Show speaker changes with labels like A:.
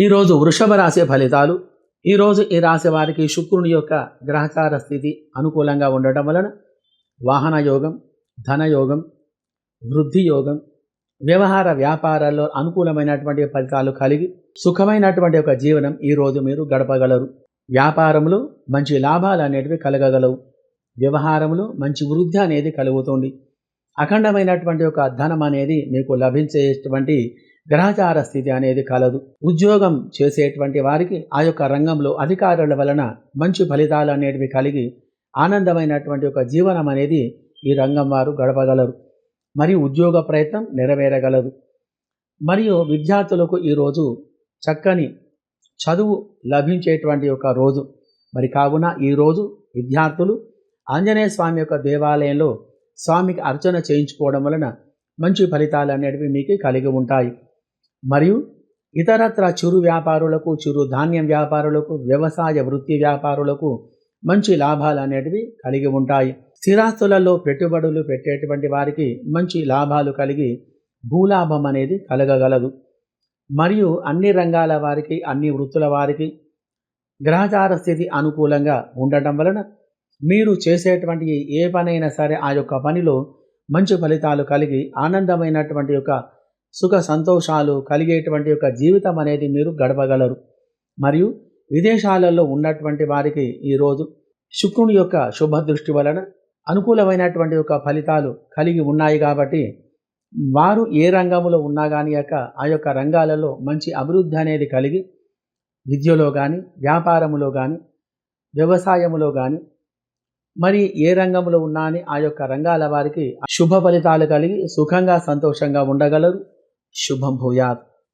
A: ఈరోజు వృషభ రాశి ఫలితాలు. ఈరోజు ఈ రాశి వారికి శుక్రుని యొక్క గ్రహచార స్థితి అనుకూలంగా ఉండటం వలన వాహన యోగం, ధనయోగం, వృద్ధి యోగం, వ్యవహార వ్యాపారాల్లో అనుకూలమైనటువంటి ఫలితాలు కలిగి సుఖమైనటువంటి ఒక జీవనం ఈరోజు మీరు గడపగలరు. వ్యాపారంలో మంచి లాభాలు అనేటివి కలగగలవు. వ్యవహారంలో మంచి వృద్ధి అనేది కలుగుతుంది. అఖండమైనటువంటి ఒక ధనం అనేది మీకు లభించేటువంటి గ్రహచార స్థితి అనేది కలదు. ఉద్యోగం చేసేటువంటి వారికి ఆ యొక్క రంగంలో అధికారుల వలన మంచి ఫలితాలు అనేటివి కలిగి ఆనందమైనటువంటి ఒక జీవనం అనేది ఈ రంగం వారు గడపగలరు. మరియు ఉద్యోగ ప్రయత్నం నెరవేరగలదు. మరియు విద్యార్థులకు ఈరోజు చక్కని చదువు లభించేటువంటి ఒక రోజు. మరి కావున ఈరోజు విద్యార్థులు ఆంజనేయ స్వామి యొక్క దేవాలయంలో స్వామికి అర్చన చేయించుకోవడం వలన మంచి ఫలితాలు అనేటివి మీకు కలిగి ఉంటాయి. మరియు ఇతరత్ర చిరు వ్యాపారులకు, చిరు ధాన్యం వ్యాపారులకు, వ్యవసాయ వృత్తి వ్యాపారులకు మంచి లాభాలు అనేటివి కలిగి ఉంటాయి. స్థిరాస్తులలో పెట్టుబడులు పెట్టేటువంటి వారికి మంచి లాభాలు కలిగి భూలాభం అనేది కలగగలదు. మరియు అన్ని రంగాల వారికి, అన్ని వృత్తుల వారికి గ్రహచార స్థితి అనుకూలంగా ఉండటం వలన మీరు చేసేటువంటి ఏ పనైనా సరే ఆ యొక్క పనిలో మంచి ఫలితాలు కలిగి ఆనందమైనటువంటి యొక్క సుఖ సంతోషాలు కలిగేటువంటి యొక్క జీవితం అనేది మీరు గడపగలరు. మరియు విదేశాలలో ఉన్నటువంటి వారికి ఈరోజు శుక్రుని యొక్క శుభ దృష్టి వలన అనుకూలమైనటువంటి యొక్క ఫలితాలు కలిగి ఉన్నాయి. కాబట్టి వారు ఏ రంగంలో ఉన్నా కానీ ఆ యొక్క రంగాలలో మంచి అభివృద్ధి అనేది కలిగి విద్యలో కానీ, వ్యాపారములో కానీ, వ్యవసాయములో కానీ, మరి ఏ రంగంలో ఉన్నా అని ఆ యొక్క రంగాల వారికి శుభ ఫలితాలు కలిగి సుఖంగా సంతోషంగా ఉండగలరు. శుభం భూయాత్.